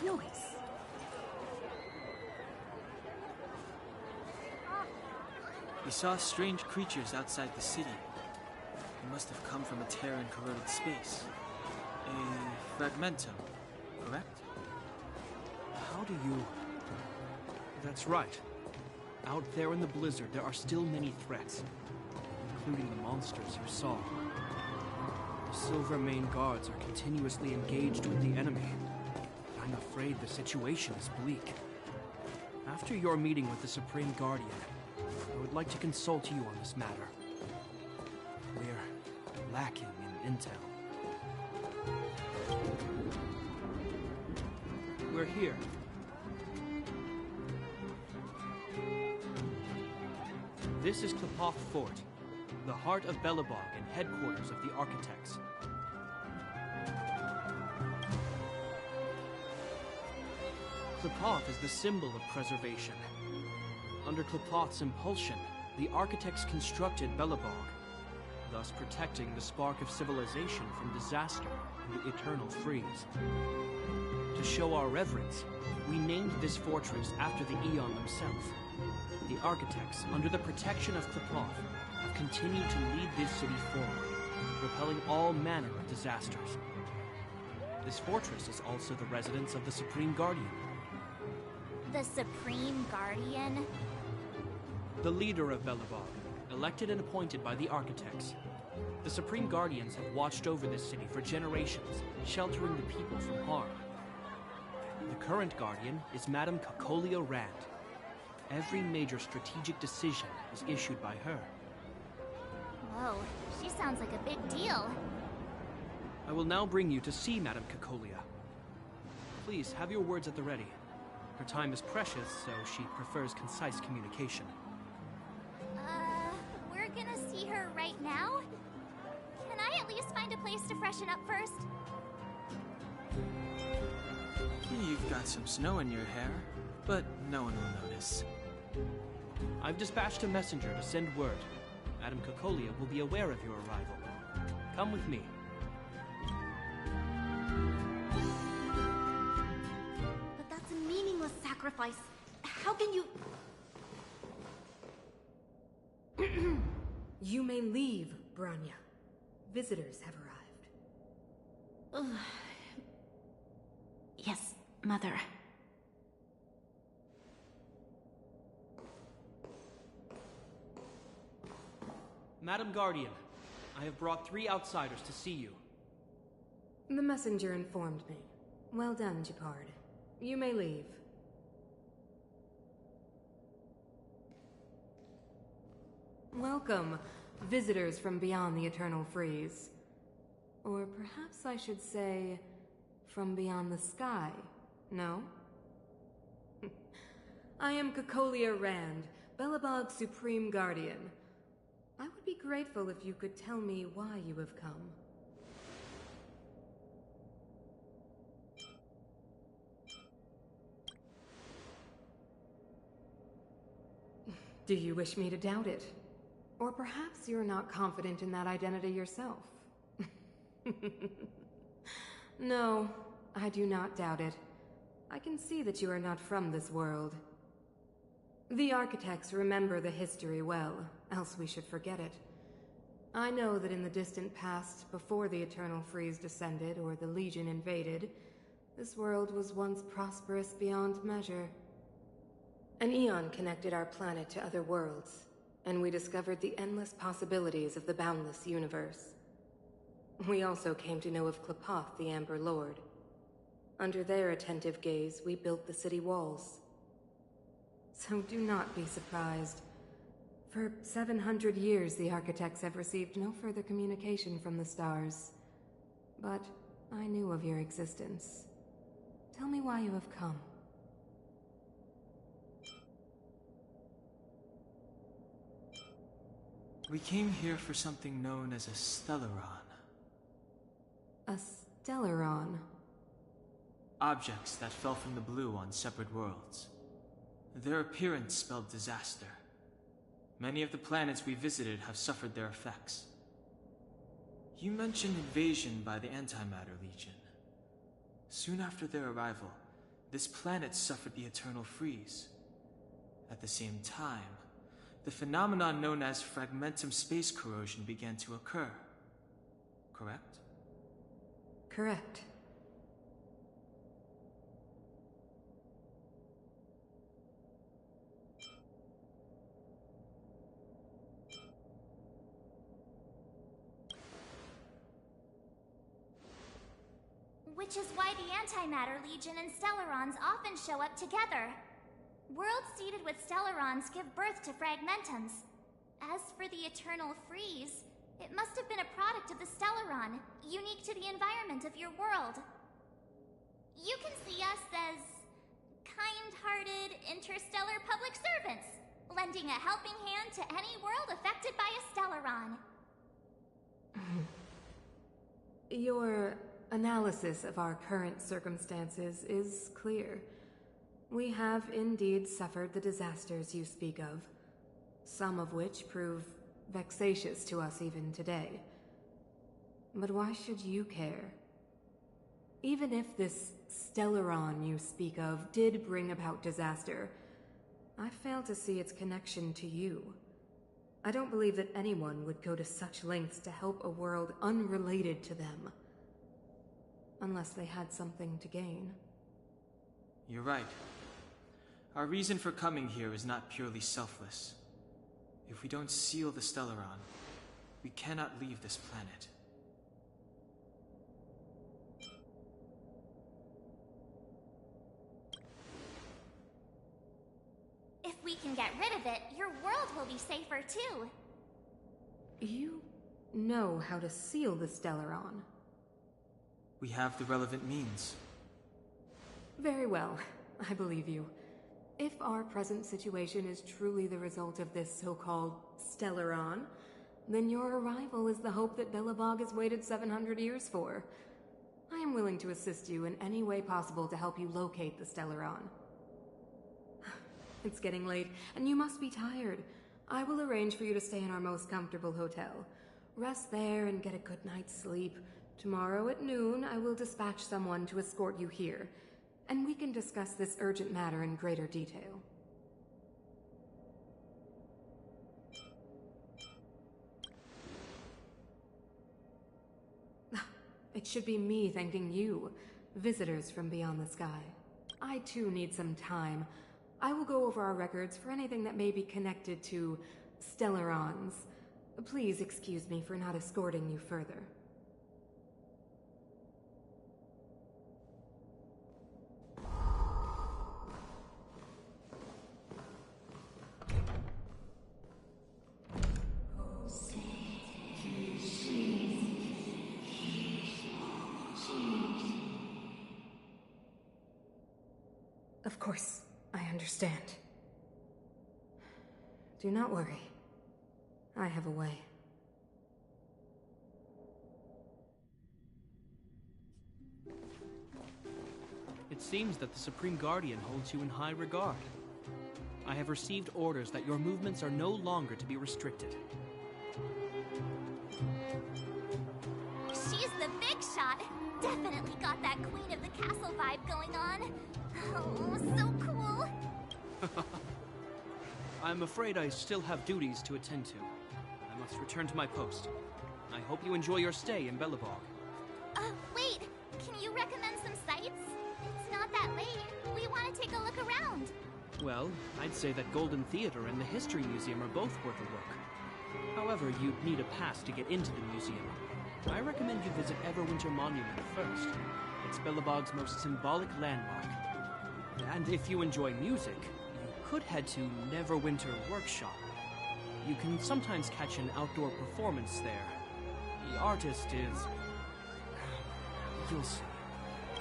Noise. We saw strange creatures outside the city. They must have come from a Terran-corroded space. A fragmentum, correct? How do you... That's right. Out there in the blizzard, there are still many threats, including the monsters you saw. The Silvermane guards are continuously engaged with the enemy. I'm afraid the situation is bleak. After your meeting with the Supreme Guardian, I would like to consult you on this matter. We're lacking in intel. We're here. This is Klapoth Fort, the heart of Belobog and headquarters of the Architects. Klapoth is the symbol of preservation. Under Klapoth's impulsion, the Architects constructed Belobog, thus protecting the spark of civilization from disaster and the eternal freeze. To show our reverence, we named this fortress after the Aeon himself. The Architects, under the protection of Klapoth, have continued to lead this city forward, repelling all manner of disasters. This fortress is also the residence of the Supreme Guardian. The Supreme Guardian? The leader of Belobog, elected and appointed by the Architects. The Supreme Guardians have watched over this city for generations, sheltering the people from harm. The current Guardian is Madame Cacolia Rand. Every major strategic decision is issued by her. Whoa, she sounds like a big deal. I will now bring you to see Madame Cacolia. Please, have your words at the ready. Her time is precious, so she prefers concise communication. We're gonna see her right now? Can I at least find a place to freshen up first? You've got some snow in your hair, but no one will notice. I've dispatched a messenger to send word. Madame Cacolia will be aware of your arrival. Come with me. But that's a meaningless sacrifice. How can you... You may leave, Branya. Visitors have arrived. Yes, Mother. Madam Guardian, I have brought 3 outsiders to see you. The messenger informed me. Well done, Gepard. You may leave. Welcome, visitors from beyond the eternal freeze. Or perhaps I should say, from beyond the sky, no? I am Cacolia Rand, Belobog's Supreme Guardian. I would be grateful if you could tell me why you have come. Do you wish me to doubt it? Or perhaps you're not confident in that identity yourself? No, I do not doubt it. I can see that you are not from this world. The Architects remember the history well, else we should forget it. I know that in the distant past, before the Eternal Freeze descended or the Legion invaded, this world was once prosperous beyond measure. An Aeon connected our planet to other worlds, and we discovered the endless possibilities of the boundless universe. We also came to know of Klapoth, the Amber Lord. Under their attentive gaze, we built the city walls. So do not be surprised. For 700 years, the Architects have received no further communication from the stars. But I knew of your existence. Tell me why you have come. We came here for something known as a Stellaron. A Stellaron? Objects that fell from the blue on separate worlds. Their appearance spelled disaster. Many of the planets we visited have suffered their effects. You mentioned invasion by the Antimatter Legion. Soon after their arrival, this planet suffered the eternal freeze. At the same time, the phenomenon known as fragmentum space corrosion began to occur. Correct? Correct. Which is why the Antimatter Legion and Stellarons often show up together. Worlds seeded with Stellarons give birth to fragmentums. As for the eternal freeze, it must have been a product of the Stellaron, unique to the environment of your world. You can see us as kind-hearted interstellar public servants, lending a helping hand to any world affected by a Stellaron. Your analysis of our current circumstances is clear. We have indeed suffered the disasters you speak of, some of which prove vexatious to us even today. But why should you care? Even if this Stellaron you speak of did bring about disaster, I fail to see its connection to you. I don't believe that anyone would go to such lengths to help a world unrelated to them. Unless they had something to gain. You're right. Our reason for coming here is not purely selfless. If we don't seal the Stellaron, we cannot leave this planet. If we can get rid of it, your world will be safer too. You know how to seal the Stellaron. We have the relevant means. Very well, I believe you. If our present situation is truly the result of this so-called Stellaron, then your arrival is the hope that Belobog has waited 700 years for. I am willing to assist you in any way possible to help you locate the Stellaron. It's getting late, and you must be tired. I will arrange for you to stay in our most comfortable hotel. Rest there and get a good night's sleep. Tomorrow at noon, I will dispatch someone to escort you here, and we can discuss this urgent matter in greater detail. It should be me thanking you, visitors from beyond the sky. I too need some time. I will go over our records for anything that may be connected to Stellarons. Please excuse me for not escorting you further. Of course, I understand. Do not worry. I have a way. It seems that the Supreme Guardian holds you in high regard. I have received orders that your movements are no longer to be restricted. She's the big shot. Definitely got that Queen of the Castle vibe going on. Oh, so cool. I'm afraid I still have duties to attend to. I must return to my post. I hope you enjoy your stay in Belobog. Wait. Can you recommend some sites? It's not that late. We want to take a look around. Well, I'd say that Golden Theater and the History Museum are both worth a look. However, you'd need a pass to get into the museum. I recommend you visit Everwinter Monument first. It's Belobog's most symbolic landmark. And if you enjoy music, you could head to Neverwinter Workshop. You can sometimes catch an outdoor performance there. The artist is... you'll see.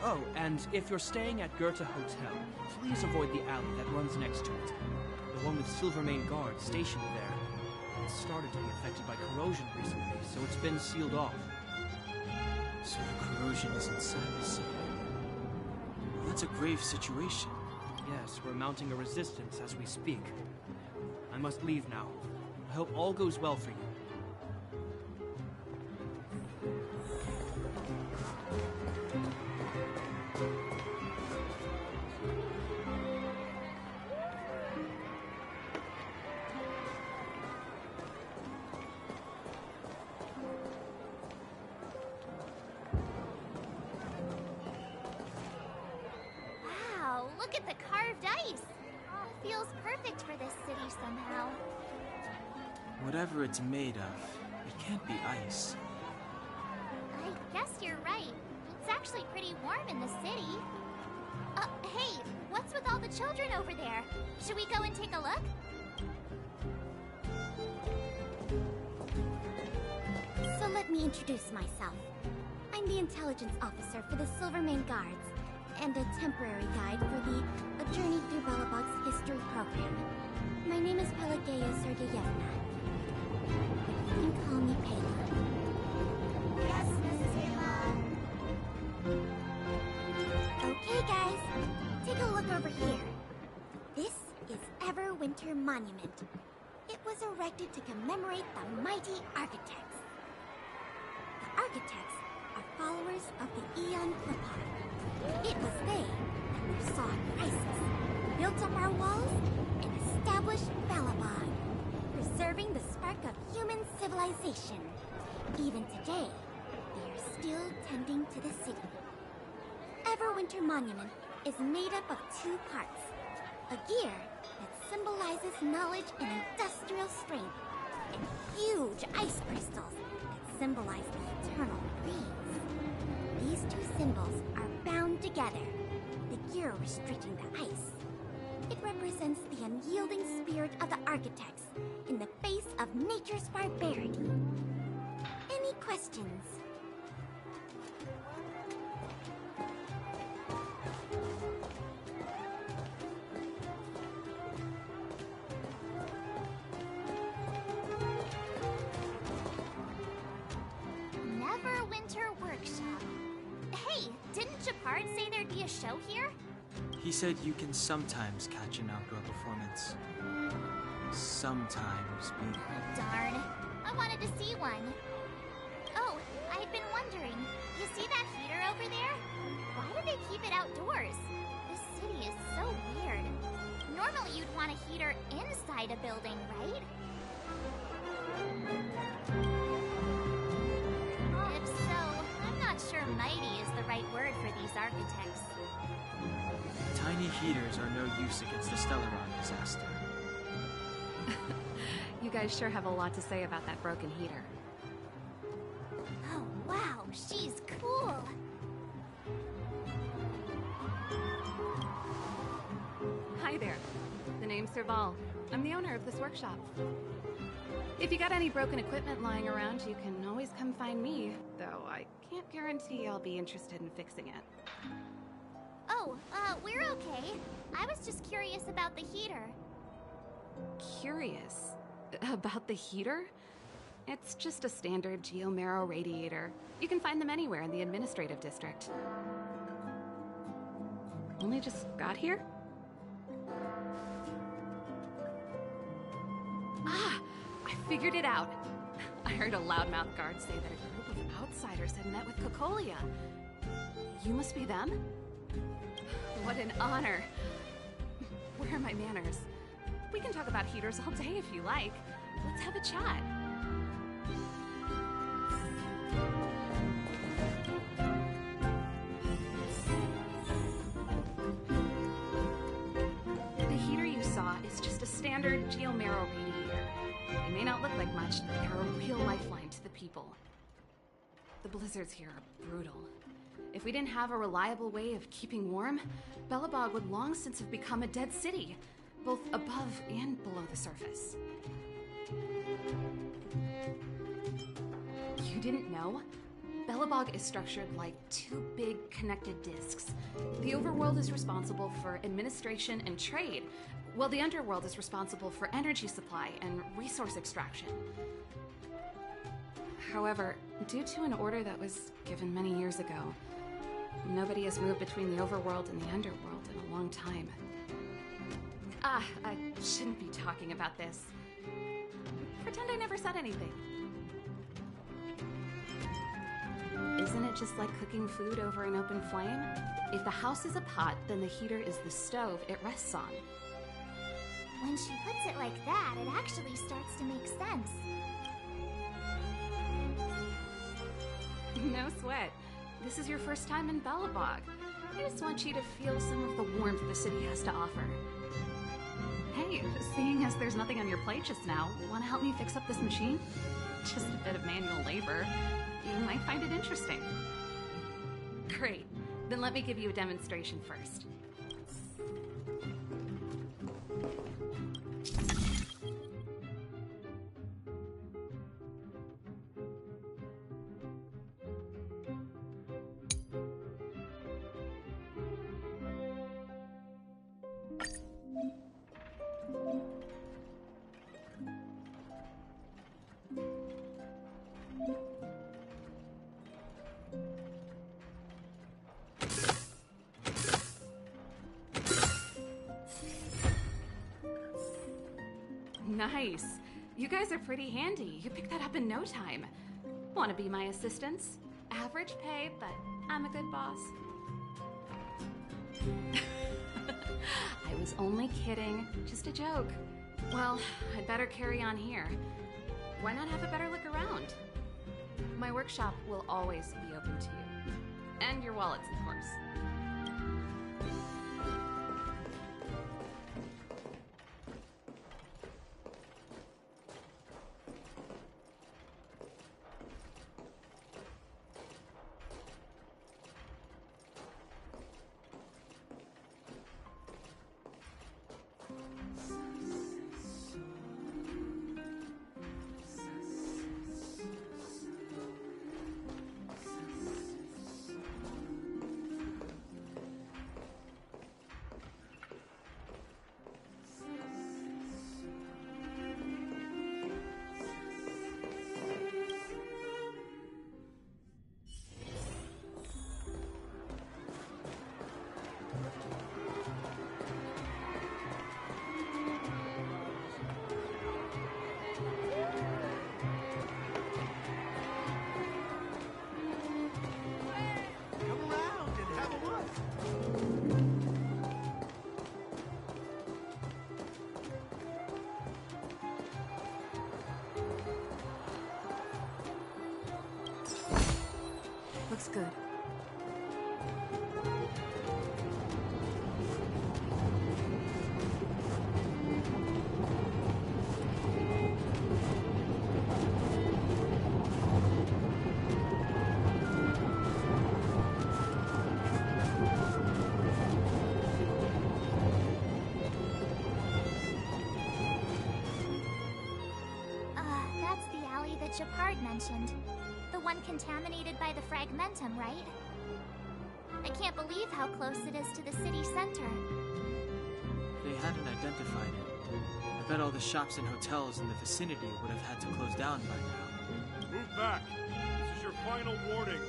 Oh, and if you're staying at Goethe Hotel, please avoid the alley that runs next to it. The one with Silvermane guards stationed there. It's started to be affected by corrosion recently, so it's been sealed off. So the corrosion is inside the city. Well, that's a grave situation. Yes, we're mounting a resistance as we speak. I must leave now. I hope all goes well for you. Wow, look at the carved ice! It feels perfect for this city somehow. Whatever it's made of, it can't be ice. I guess you're right. It's actually pretty warm in the city. Hey, what's with all the children over there? Should we go and take a look? So let me introduce myself. I'm the intelligence officer for the Silvermane Guards, and a temporary guide for the A Journey Through Belobog's history program. My name is Pelageya Sergeyevna. You can call me Pela. Yes, Mrs. Yama. Okay, guys, take a look over here. This is Everwinter Monument. It was erected to commemorate the mighty architects. The architects are followers of the Aeon Klipot. It was they that foresaw a crisis, built up our walls, and established Belobog, preserving the spark of human civilization. Even today, they are still tending to the city. Everwinter Monument is made up of two parts. A gear that symbolizes knowledge and industrial strength, and huge ice crystals that symbolize the eternal breeze. These two symbols are bound together, the gear restricting the ice. It represents the unyielding spirit of the architects in the face of nature's barbarity. Any questions? Neverwinter Workshop. Hey, didn't Japard say there'd be a show here? He said you can sometimes catch an outdoor performance. Sometimes, but... Darn. I wanted to see one. Oh, I'd been wondering. You see that heater over there? Why do they keep it outdoors? This city is so weird. Normally you'd want a heater inside a building, right? If so, I'm not sure mighty is the right word for these architects. Tiny heaters are no use against the Stellaron disaster. You guys sure have a lot to say about that broken heater. Oh, wow, she's cool. Hi there. The name's Serval. I'm the owner of this workshop. If you got any broken equipment lying around, you can always come find me, though I can't guarantee I'll be interested in fixing it. Oh, we're okay. I was just curious about the heater. Curious? About the heater? It's just a standard geomarrow radiator. You can find them anywhere in the administrative district. Only just got here? Ah! I figured it out! I heard a loudmouth guard say that a group of outsiders had met with Cocolia. You must be them? What an honor! Where are my manners? We can talk about heaters all day if you like. Let's have a chat. The heater you saw is just a standard geomarrow radiator. They may not look like much, but they're a real lifeline to the people. The blizzards here are brutal. If we didn't have a reliable way of keeping warm, Belobog would long since have become a dead city, both above and below the surface. You didn't know? Belobog is structured like two big connected discs. The overworld is responsible for administration and trade, while the underworld is responsible for energy supply and resource extraction. However, due to an order that was given many years ago, nobody has moved between the overworld and the underworld in a long time. I shouldn't be talking about this. Pretend I never said anything. Isn't it just like cooking food over an open flame? If the house is a pot, then the heater is the stove it rests on. When she puts it like that, it actually starts to make sense. No sweat. This is your first time in Belobog. I just want you to feel some of the warmth the city has to offer. Hey, seeing as there's nothing on your plate just now, want to help me fix up this machine? Just a bit of manual labor. You might find it interesting. Great. Then let me give you a demonstration first. Nice. You guys are pretty handy. You picked that up in no time. Want to be my assistants? Average pay, but I'm a good boss. I was only kidding. Just a joke. Well, I'd better carry on here. Why not have a better look around? My workshop will always be open to you. And your wallets, of course. Looks good. That's the alley that Shepard mentioned. The one contaminated by the fragmentum, right? I can't believe how close it is to the city center. They hadn't identified it. I bet all the shops and hotels in the vicinity would have had to close down by now. Move back! This is your final warning!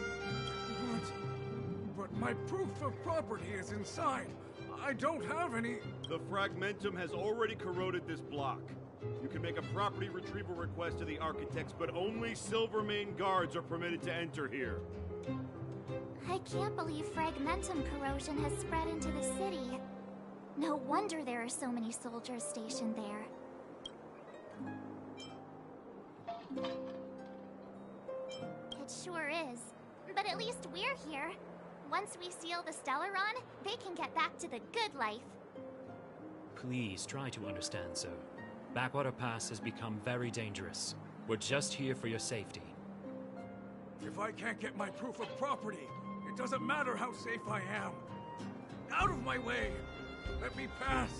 But my proof of property is inside. I don't have any... The fragmentum has already corroded this block. You can make a property retrieval request to the architects, but only Silvermane guards are permitted to enter here. I can't believe fragmentum corrosion has spread into the city. No wonder there are so many soldiers stationed there. It sure is. But at least we're here. Once we seal the Stellaron, they can get back to the good life. Please try to understand, sir. Backwater Pass has become very dangerous. We're just here for your safety. If I can't get my proof of property, it doesn't matter how safe I am. Out of my way! Let me pass!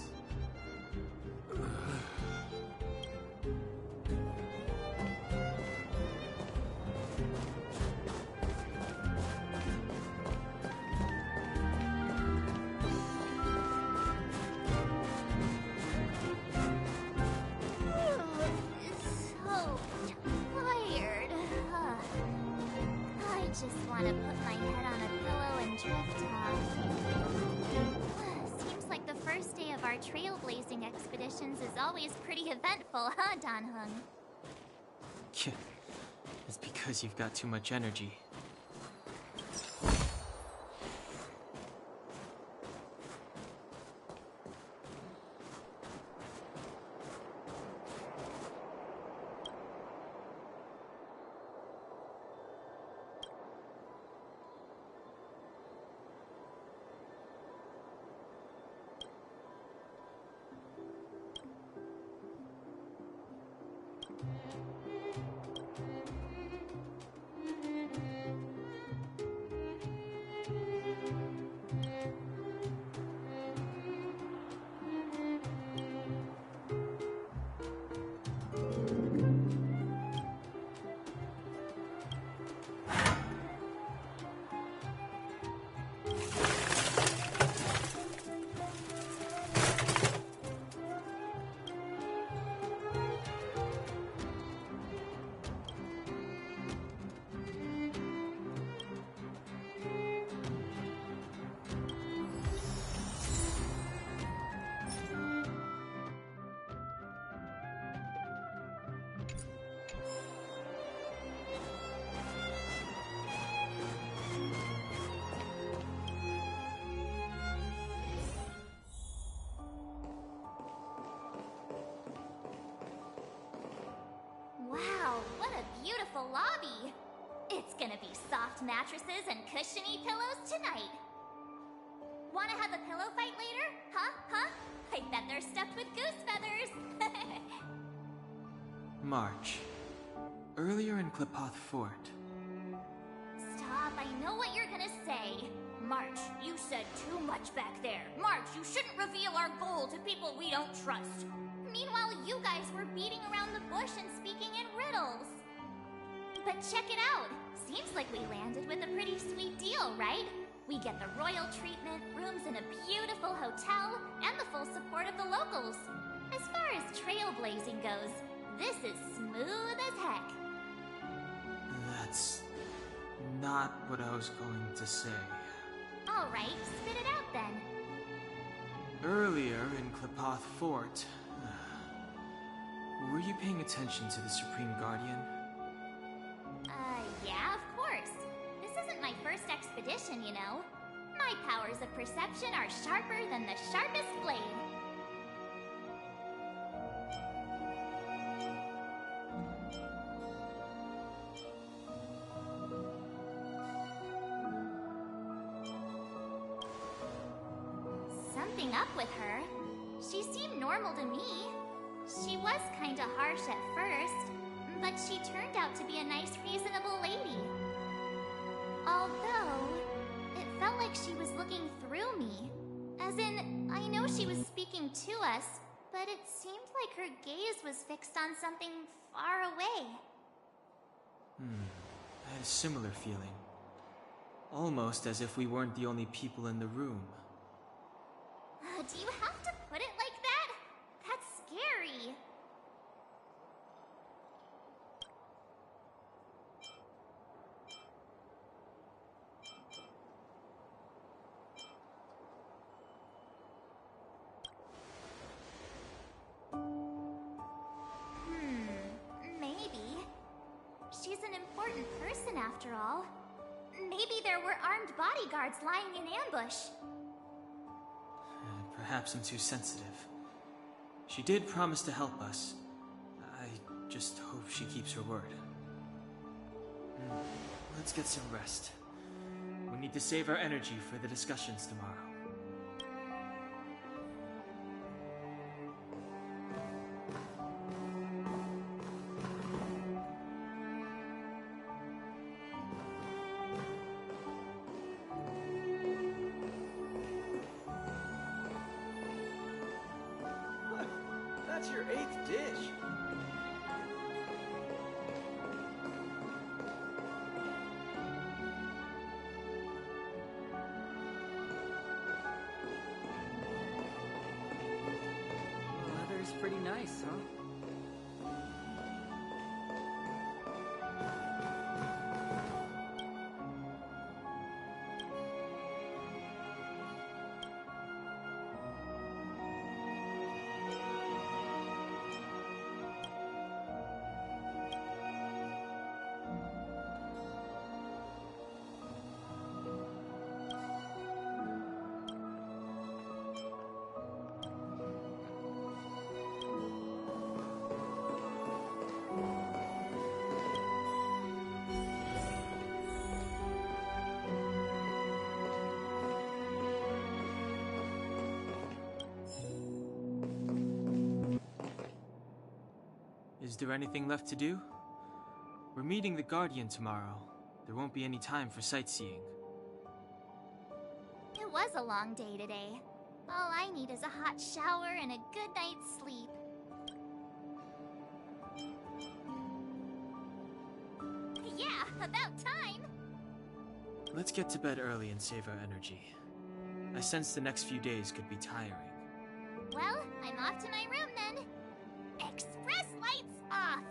want to put my head on a pillow and drift off. Seems like the first day of our trailblazing expeditions is always pretty eventful, huh, Dan-hung? It's because you've got too much energy. Wow, what a beautiful lobby! It's gonna be soft mattresses and cushiony pillows tonight. Wanna have a pillow fight later? Huh? I bet they're stuffed with goose feathers! March. Earlier in Klepoth Fort. Stop, I know what you're gonna say. March, you said too much back there. March, you shouldn't reveal our goal to people we don't trust. Meanwhile, you guys were beating around the bush and speaking in riddles. But check it out. Seems like we landed with a pretty sweet deal, right? We get the royal treatment, rooms in a beautiful hotel, and the full support of the locals. As far as trailblazing goes, this is smooth as heck. That's not what I was going to say. Alright, spit it out then. Earlier in Klepoth Fort, were you paying attention to the Supreme Guardian? Yeah, of course. This isn't my first expedition, you know. My powers of perception are sharper than the sharpest blade. Something up with her. She seemed normal to me. She was kinda harsh at first, but she turned out to be a nice, reasonable lady. Although, it felt like she was looking through me. As in, I know she was speaking to us, but it seemed like her gaze was fixed on something far away. I had a similar feeling. Almost as if we weren't the only people in the room. Do you have to put it like that? That's scary. Maybe. She's an important person after all. Maybe there were armed bodyguards lying in ambush. Perhaps I'm too sensitive. She did promise to help us. I just hope she keeps her word. Let's get some rest. We need to save our energy for the discussions tomorrow. That's your 8th dish. Weather's pretty nice, huh? Is there anything left to do? We're meeting the Guardian tomorrow. There won't be any time for sightseeing. It was a long day today. All I need is a hot shower and a good night's sleep. Yeah, about time! Let's get to bed early and save our energy. I sense the next few days could be tiring. Well, I'm off to my room then. Express lights off!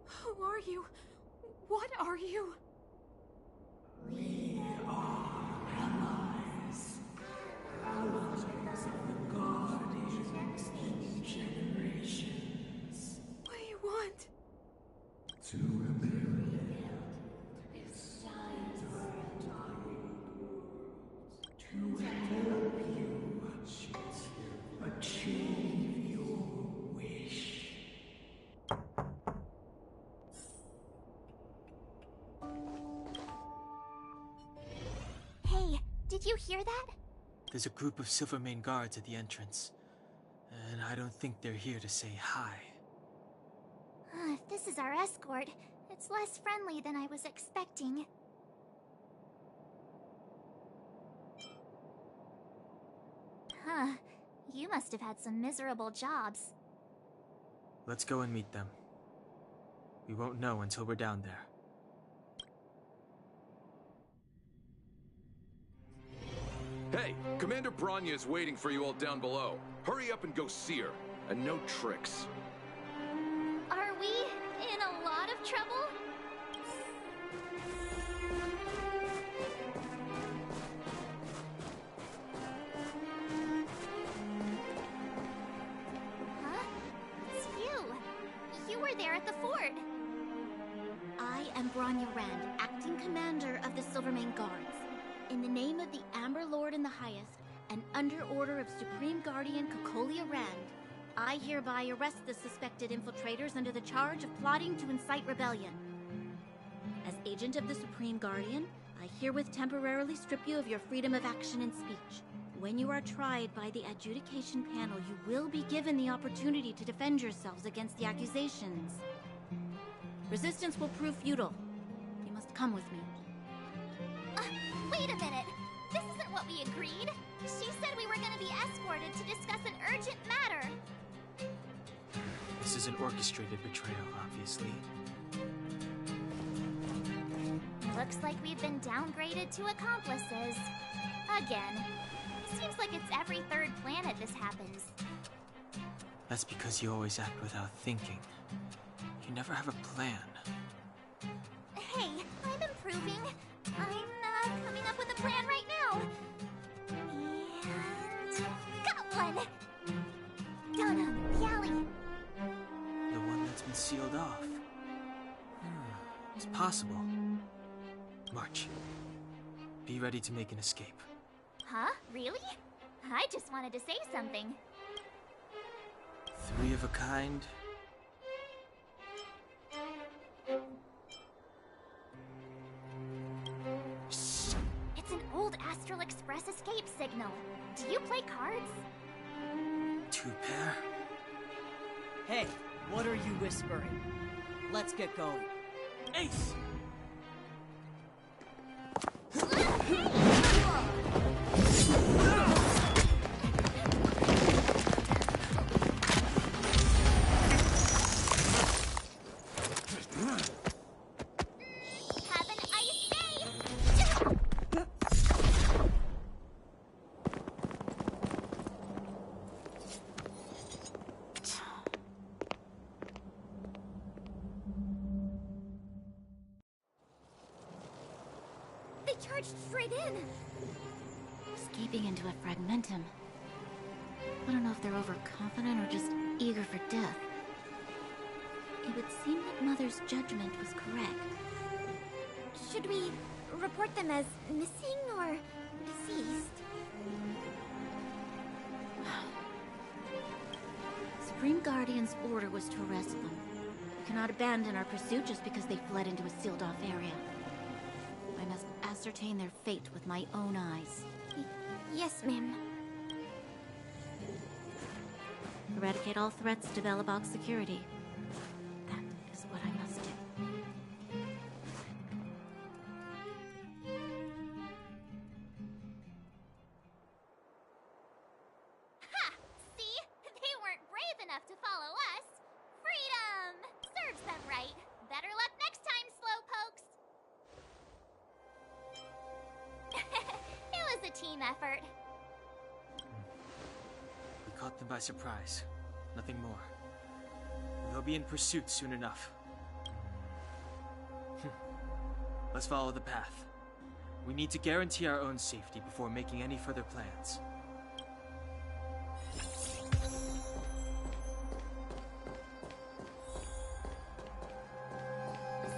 Who are you? What are you? We are allies. Allies of the Guardians in generations. What do you want? To rebuild this side of the dying world. To help you achieve your wish. Hey, did you hear that? There's a group of Silvermane guards at the entrance. And I don't think they're here to say hi. If this is our escort, it's less friendly than I was expecting. Huh. You must have had some miserable jobs. Let's go and meet them. We won't know until we're down there. Hey, Commander Bronya is waiting for you all down below. Hurry up and go see her. And no tricks. Are we in a lot of trouble? Huh? It's you. You were there at the fort. I am Bronya Rand, acting commander of the Silvermane Guards. In the name of the Amber Lord in the Highest, and under order of Supreme Guardian Cocolia Rand, I hereby arrest the suspected infiltrators under the charge of plotting to incite rebellion. As agent of the Supreme Guardian, I herewith temporarily strip you of your freedom of action and speech. When you are tried by the adjudication panel, you will be given the opportunity to defend yourselves against the accusations. Resistance will prove futile. You must come with me. Wait a minute. This isn't what we agreed. She said we were going to be escorted to discuss an urgent matter. This is an orchestrated betrayal, obviously. Looks like we've been downgraded to accomplices. Again. Seems like it's every third planet this happens. That's because you always act without thinking. You never have a plan. Hey, I'm improving. I'm coming up with a plan right now. And... got one! Donna, the alley. The one that's been sealed off. It's possible. March. Be ready to make an escape. Huh? Really? I just wanted to say something. 3 of a kind. Shh! It's an old Astral Express escape signal. Do you play cards? 2 pair. Hey, what are you whispering? Let's get going. Ace! Have an ice day! They charged straight in! Escaping into a fragmentum. I don't know if they're overconfident or just eager for death. It would seem that Mother's judgment was correct. Should we report them as missing or deceased? Supreme Guardian's order was to arrest them. We cannot abandon our pursuit just because they fled into a sealed-off area. I must ascertain their fate with my own eyes. Yes, ma'am. Eradicate all threats to Belobog security. That is what I must do. Ha! See? They weren't brave enough to follow us. Freedom! Serves them right. Better luck next time, slowpokes. It was a team effort. We caught them by surprise. Nothing more. They'll be in pursuit soon enough. Let's follow the path. We need to guarantee our own safety before making any further plans.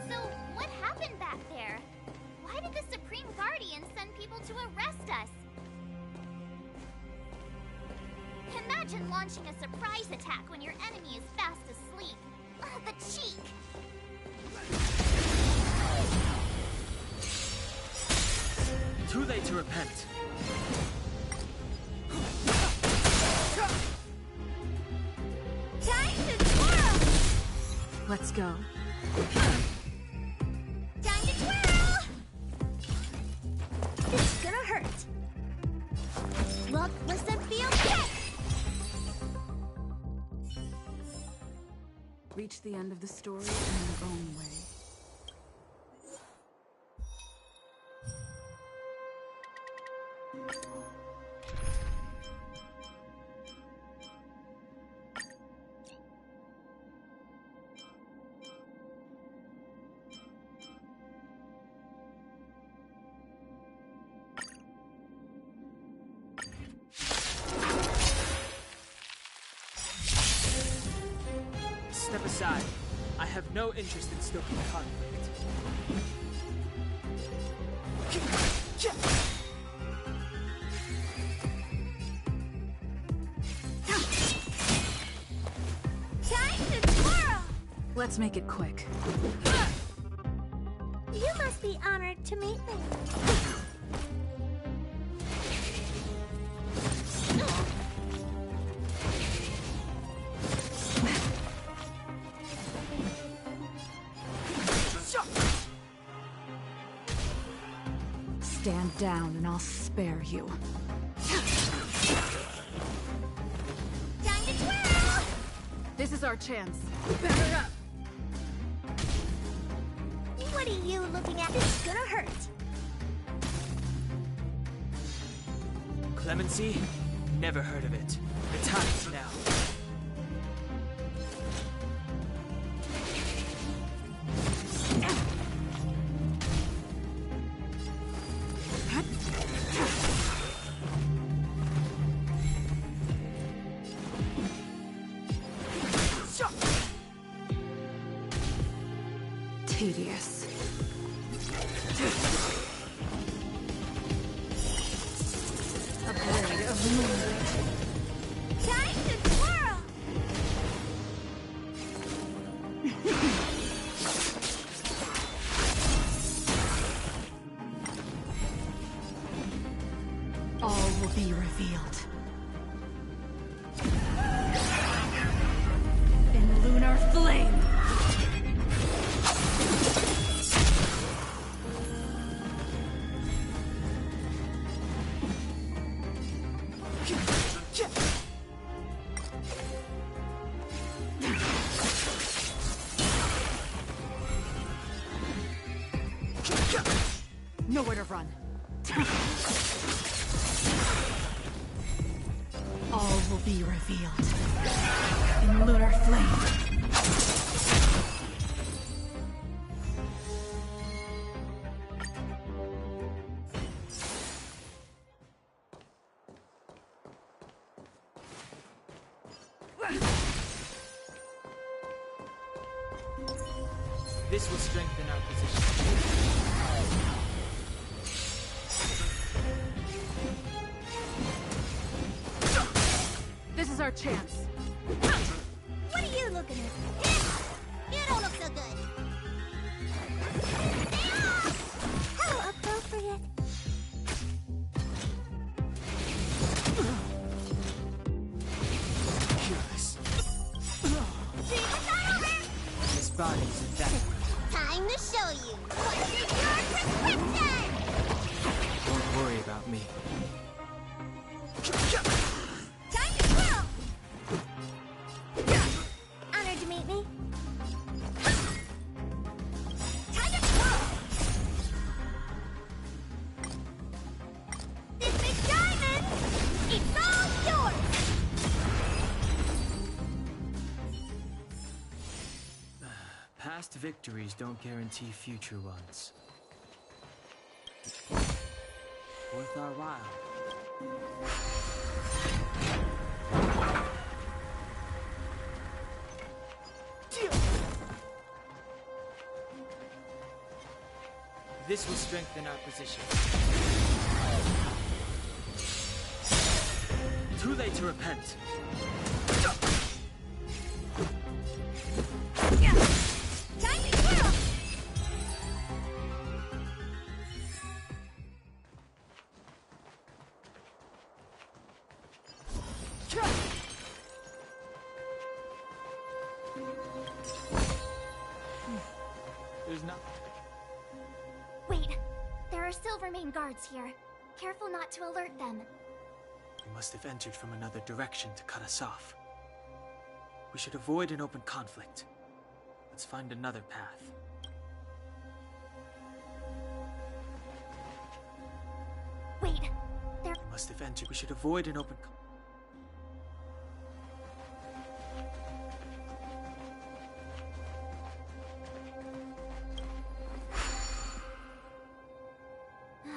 So, what happened back there? Why did the Supreme Guardian send people to arrest us? Imagine launching a surprise attack when your enemy is fast asleep. The cheek! Too late to repent. Time to twirl! Let's go. Time to twirl! It's gonna hurt. Look, listen, feel, kick! Reach the end of the story in your own way. Step aside. I have no interest in stoking conflict. Time to twirl! Let's make it quick. You must be honored to meet me. Stand down and I'll spare you. Time to twirl! This is our chance. Batter up! What are you looking at? It's gonna hurt. Clemency? Never heard of it. The time is now. Tedious. A blade of moonlight. Time to twirl! All will be revealed. In lunar flame! Nowhere to run. All will be revealed in lunar flame. This will strengthen our position. This is our chance. What are you looking at? You don't look so good. How appropriate. bodies in that way. Time to show you. What's your prescription? Don't worry about me. Time to twirl! Honored to meet me. Time to twirl! This big diamond, it's all yours! Past victories don't guarantee future ones. Worth our while. This will strengthen our position. Too late to repent. Time to twirl! There's not. Wait, there are Silvermane guards here. Careful not to alert them. They must have entered from another direction to cut us off. We should avoid an open conflict. Let's find another path. Wait, there... They must have entered. We should avoid an open...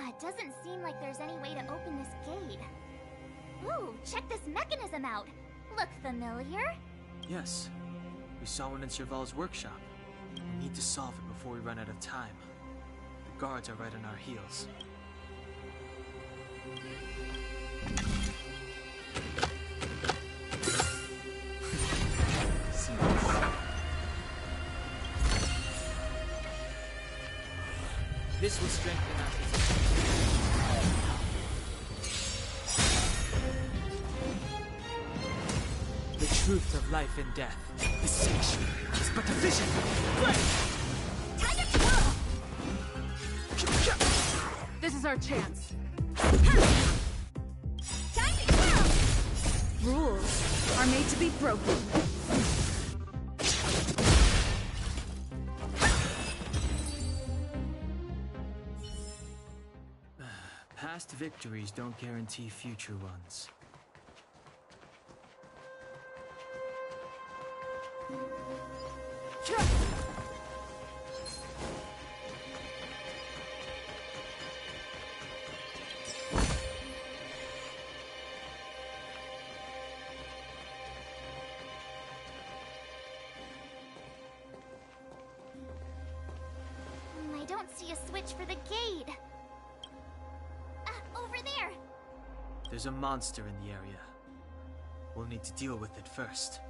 It doesn't seem like there's any way to open this gate. Ooh, check this mechanism out. Look familiar? Yes. We saw one in Serval's workshop. We need to solve it before we run out of time. The guards are right on our heels. This will strengthen our position. The truth of life and death. The sanctuary is but a vision. Time to twirl! This is our chance. Time to twirl! Rules are made to be broken. Past victories don't guarantee future ones. I don't see a switch for the gate. Over there. There's a monster in the area. We'll need to deal with it first.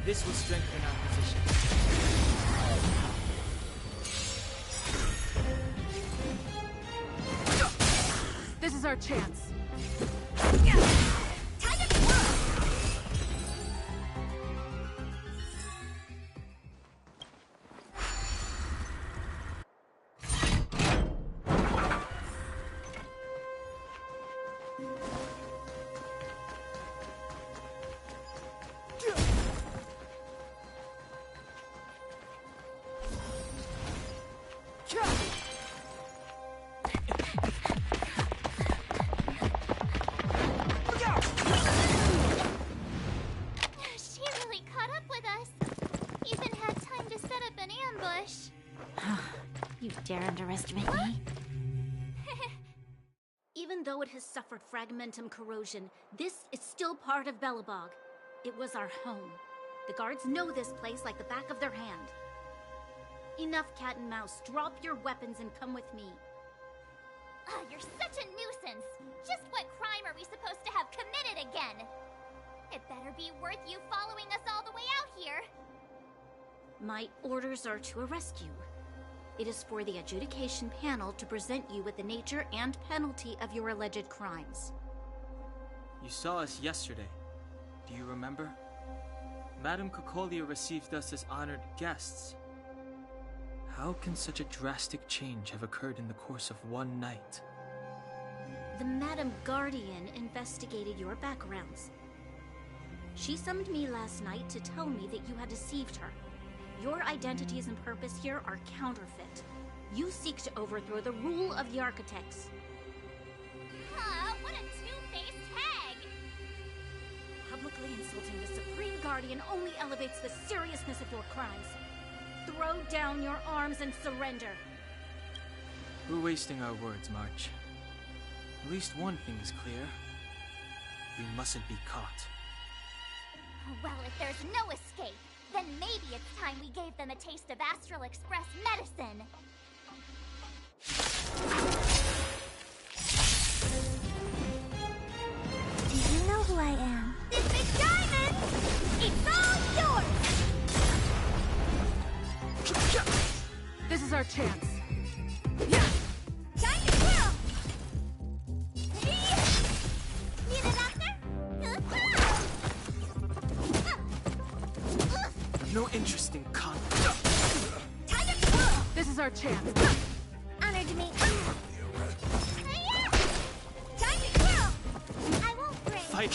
This will strengthen our position. This is our chance. Time to twirl! She really caught up with us. Even had time to set up an ambush. You dare underestimate me? Even though though it has suffered fragmentum corrosion, this is still part of Belobog. It was our home. The guards know this place like the back of their hand. Enough cat and mouse. Drop your weapons and come with me. You're such a nuisance. Just what crime are we supposed to have committed again? It better be worth you following us all the way out here. My orders are to arrest you. It is for the adjudication panel to present you with the nature and penalty of your alleged crimes. You saw us yesterday. Do you remember? Madame Cocolia received us as honored guests. How can such a drastic change have occurred in the course of one night? The Madame Guardian investigated your backgrounds. She summoned me last night to tell me that you had deceived her. Your identities and purpose here are counterfeit. You seek to overthrow the rule of the Architects. What a two-faced hag! Publicly insulting the Supreme Guardian only elevates the seriousness of your crimes. Throw down your arms and surrender. We're wasting our words, March. At least one thing is clear. We mustn't be caught. Well, if there's no escape, then maybe it's time we gave them a taste of Astral Express medicine. Do you know who I am? This big diamond! It's all yours! This is our chance. Time to twirl! Need a doctor? No interest in con. Time to twirl! This is our chance. Honored to meet Time to twirl! I won't break. Fight!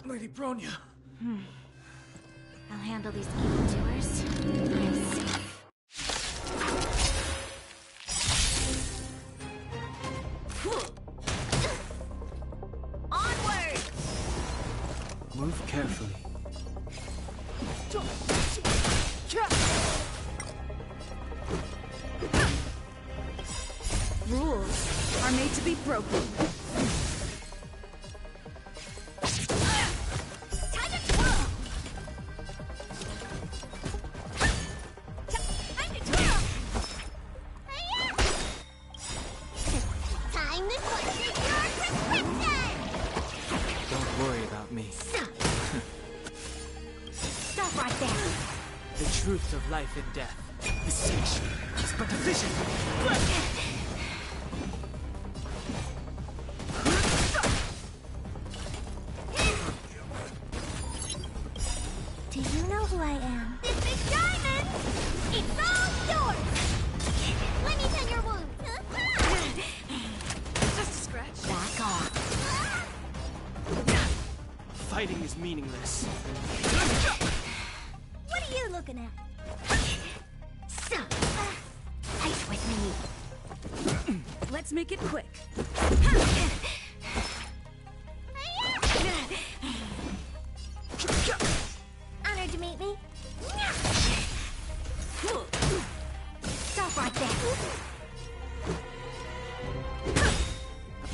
Lady Bronya. I'll handle these evildoers. I'm safe. Onward! Move carefully. Rules are made to be broken. Of life and death. Visage is but a vision. Do you know who I am? This big diamond! It's all yours! Let me tend your wound. Just a scratch. Back off. Fighting is meaningless. What are you looking at? Fight with me. Let's make it quick. Honored to meet me. Stop right there.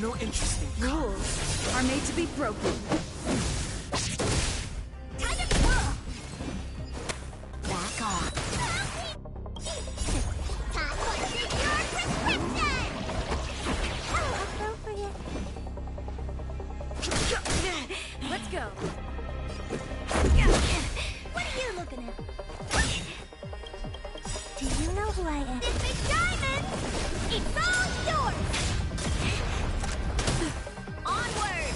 No interest in Rules are made to be broken. Time to twirl! Back off. Time to take your prescription! I'll go for you. Let's go. What are you looking at? Do you know who I am? This big diamond! It's all yours! Onward!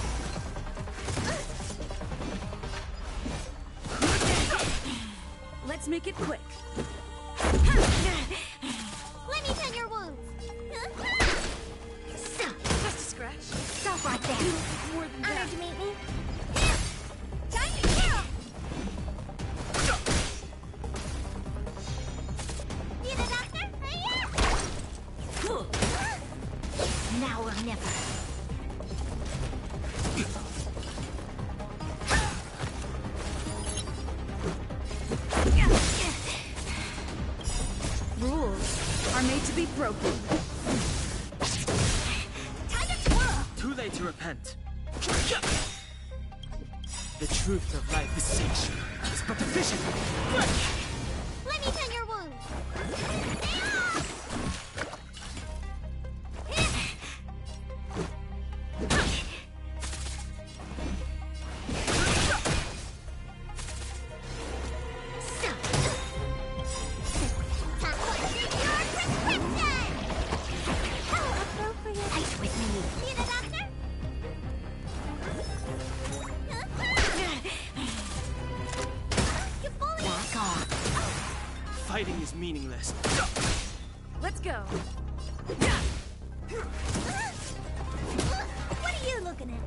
Now or never. Rules are made to be broken. Time to twirl! Too late to repent. The truth of life is sanctuary. It's but a vision. Let me tend your wounds. Fighting is meaningless. Let's go. What are you looking at?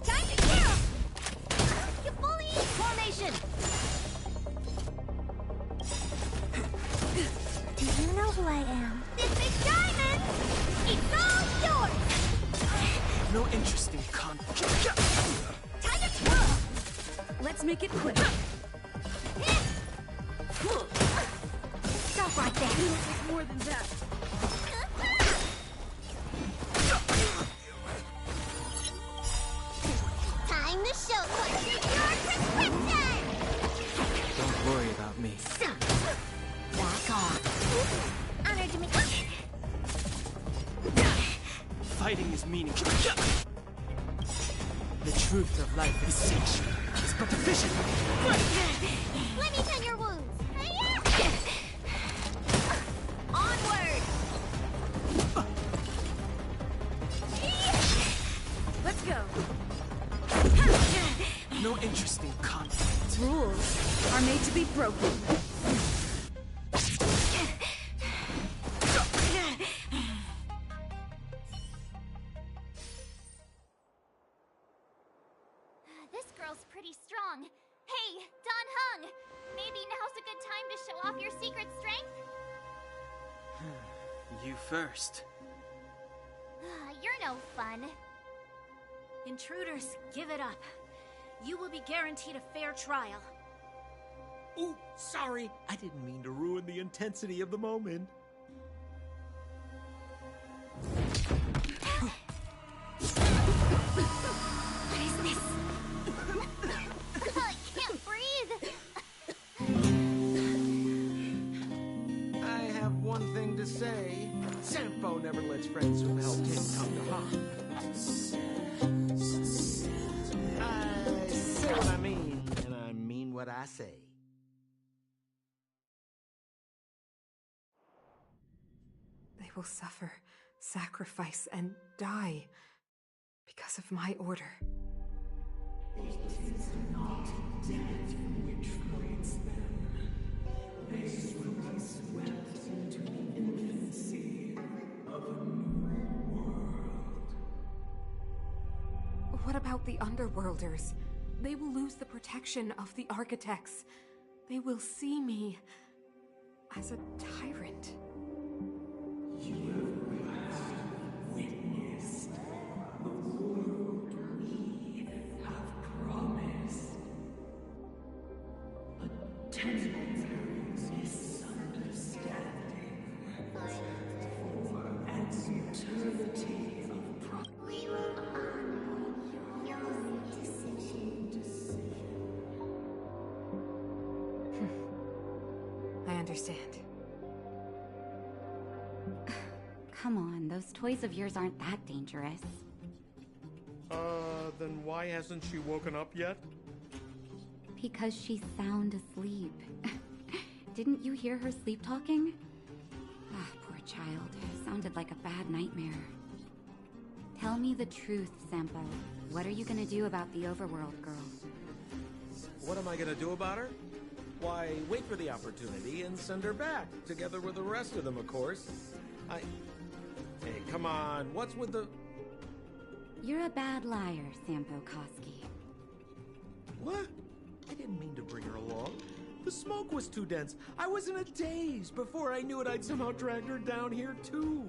Time to kill! You fully Formation! Do you know who I am? This big diamond! It's all yours! No interest in conflict. Time to twirl! Let's make it quick. Stop right there! It's more than that. Time to show Quencher your prescription! Don't worry about me. Back off. Honor to me. Fighting is meaningless. The truth of life is sanctuary. It's but a vision. Let me tend your wounds. Onward! Let's go. No interest in conflict. Rules are made to be broken. This girl's pretty strong. Hey, Don Hung! Maybe now's a good time to show off your secret strength? You first. You're no fun. Intruders, give it up. You will be guaranteed a fair trial. Ooh, sorry. I didn't mean to ruin the intensity of the moment. What is this? I can't breathe! I have one thing to say. Sampo never lets friends who've helped him come to harm. I say what I mean, and I mean what I say. They will suffer, sacrifice, and die because of my order. It is not death which frees them. They will be swept into the infancy of a new world. What about the Underworlders? They will lose the protection of the Architects. They will see me as a tyrant. You have witnessed the world we have promised. A temporary misunderstanding for an eternity of we will honor your decision. I understand. Come on, those toys of yours aren't that dangerous. Then why hasn't she woken up yet? Because she's sound asleep. Didn't you hear her sleep talking? Ah, poor child. Sounded like a bad nightmare. Tell me the truth, Sampo. What are you gonna do about the overworld girl? What am I gonna do about her? Why, wait for the opportunity and send her back, together with the rest of them, of course. Hey, come on, what's with the... You're a bad liar, Sampo Koski. What? I didn't mean to bring her along. The smoke was too dense. I was in a daze. Before I knew it, I'd somehow dragged her down here, too.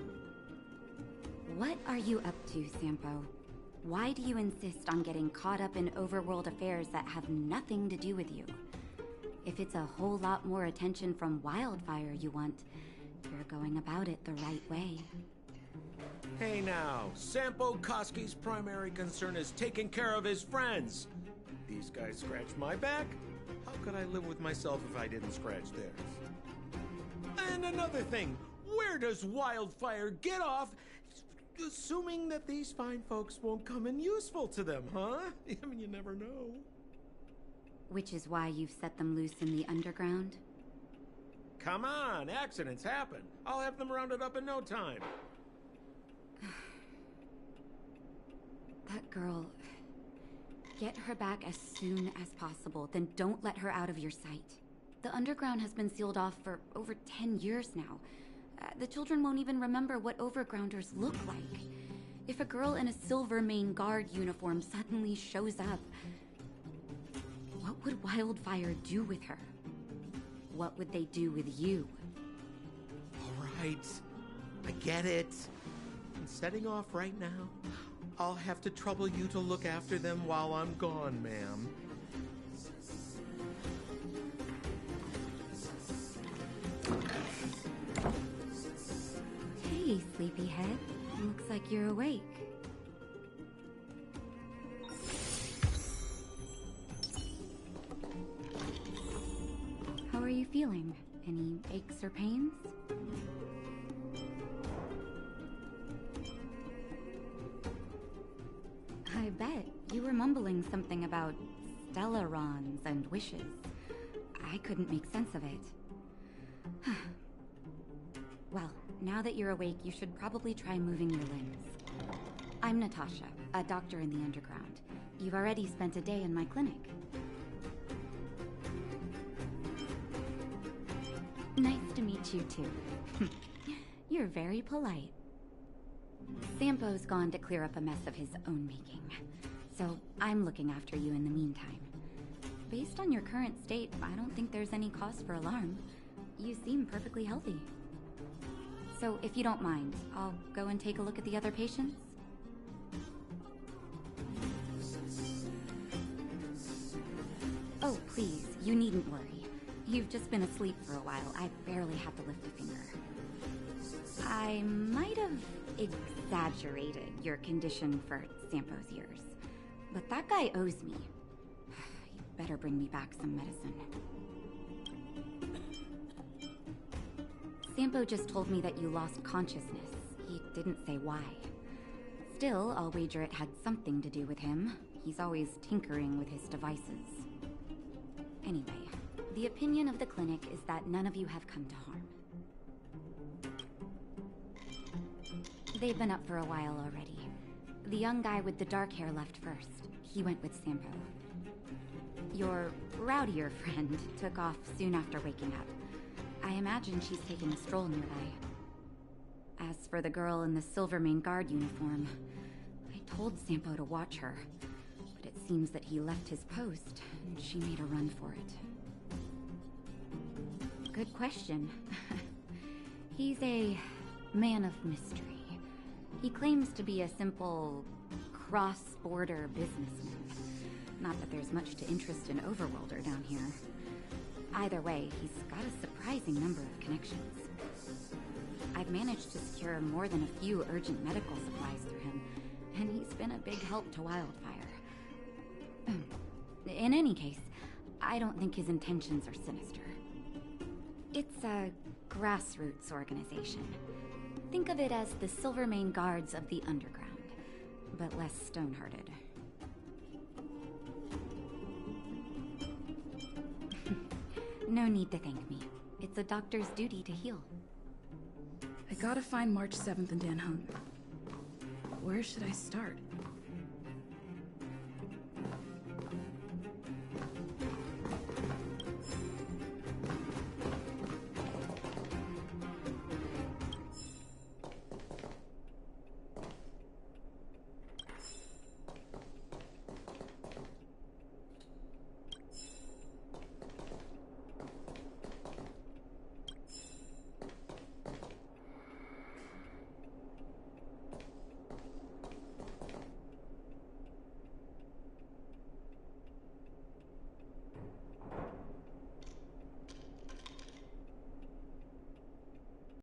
What are you up to, Sampo? Why do you insist on getting caught up in overworld affairs that have nothing to do with you? If it's a whole lot more attention from Wildfire you want, you're going about it the right way. Hey now, Sampo Koski's primary concern is taking care of his friends. These guys scratched my back. How could I live with myself if I didn't scratch theirs? And another thing, where does Wildfire get off assuming that these fine folks won't come in useful to them, huh? I mean, you never know. Which is why you've set them loose in the underground? Come on, accidents happen. I'll have them rounded up in no time. That girl... Get her back as soon as possible, then don't let her out of your sight. The underground has been sealed off for over 10 years now. The children won't even remember what overgrounders look like. If a girl in a Silvermane Guard uniform suddenly shows up, what would Wildfire do with her? What would they do with you? All right, I get it. I'm setting off right now. I'll have to trouble you to look after them while I'm gone, ma'am. Hey, sleepyhead. Looks like you're awake. How are you feeling? Any aches or pains? I bet. You were mumbling something about stellarons and wishes. I couldn't make sense of it. Well, now that you're awake, you should probably try moving your limbs. I'm Natasha, a doctor in the underground. You've already spent a day in my clinic. Nice to meet you, too. You're very polite. Sampo's gone to clear up a mess of his own making, so I'm looking after you in the meantime. Based on your current state, I don't think there's any cause for alarm. You seem perfectly healthy. So if you don't mind, I'll go and take a look at the other patients? Oh, please, you needn't worry. You've just been asleep for a while. I barely had to lift a finger. I might have exaggerated your condition for Sampo's years, but that guy owes me. You better bring me back some medicine. Sampo just told me that you lost consciousness. He didn't say why. Still, I'll wager it had something to do with him. He's always tinkering with his devices. Anyway, the opinion of the clinic is that none of you have come to harm. They've been up for a while already. The young guy with the dark hair left first. He went with Sampo. Your rowdier friend took off soon after waking up. I imagine she's taking a stroll nearby. As for the girl in the Silvermane Guard uniform, I told Sampo to watch her, but it seems that he left his post, and she made a run for it. Good question. He's a man of mystery. He claims to be a simple, cross-border businessman. Not that there's much to interest an overworlder down here. Either way, he's got a surprising number of connections. I've managed to secure more than a few urgent medical supplies through him, and he's been a big help to Wildfire. In any case, I don't think his intentions are sinister. It's a grassroots organization. Think of it as the Silvermane Guards of the Underground, but less stone-hearted. No need to thank me. It's a doctor's duty to heal. I gotta find March 7th in Dan Hung. Where should I start?